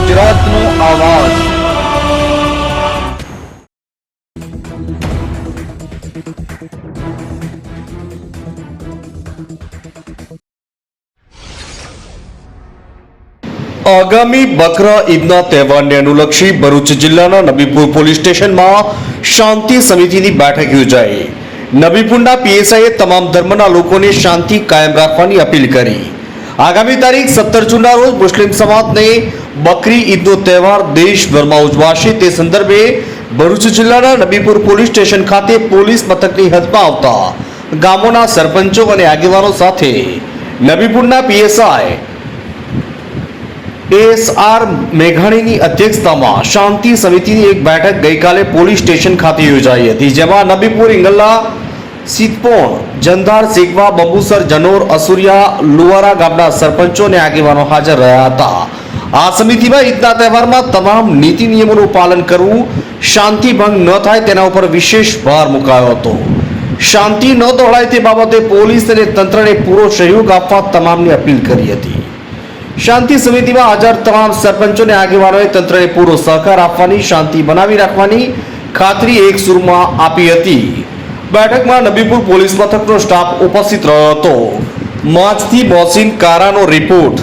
ગુજરાતનો આવાજ। આગામી બકરા ઈદના તહેવારને અનુલક્ષી ભરૂચ જિલ્લાના નબીપુર પોલીસ સ્ટેશનમાં શાંતિ સમિતિની બેઠક યોજાઈ। નબીપુરના પીએસઆઈએ તમામ ધર્મના લોકોને શાંતિ કાયમ રાખવાની અપીલ કરી। આગામી તારીખ 17 જૂનના રોજ મુસ્લિમ સમાજને બકરી ઈદનો તહેવાર દેશભરમાં ઉજવાશે। તે સંદર્ભે ભરૂચ જિલ્લાના નબીપુર પોલીસ સ્ટેશન ખાતે પોલીસ મથકની હદમાં આવતા ગામોના સરપંચો અને આગેવાનો સાથે નબીપુરના પીએસઆઈ એસઆર મેઘાણીની અધ્યક્ષતામાં શાંતિ સમિતિની એક બેઠક ગઈકાલે પોલીસ સ્ટેશન ખાતે યોજાઈ હતી, જેમાં નબીપુર, ઇંગલા, સિદ્ધપોણ, જંધાર, શેખવા, બબુસર, જનોર, અસુરિયા, લુવારા ગામના સરપંચો અને આગેવાનો હાજર રહ્યા હતા। આ સમિતિમાં ઈદના તહેવારમાં તમામ નીતિ નિયમોનું પાલન કરવું, શાંતિ ભંગ ન થાય તેના ઉપર વિશેષ ભાર મુકાયો હતો। શાંતિ ન દોહળાય તે બાબતે પોલીસ અને તંત્રને પૂરો સહયોગ આપવા તમામને અપીલ કરી હતી। શાંતિ સમિતિમાં હાજર તમામ સરપંચો અને આગેવાનોએ તંત્રને પૂરો સહકાર આપવાની, શાંતિ બનાવી રાખવાની ખાતરી એક સૂરમાં આપી હતી। બેઠકમાં નબીપુર પોલીસ મથકનો સ્ટાફ ઉપસ્થિત રહ્યો હતો। માજથી મોહસિન કારાનો રિપોર્ટ।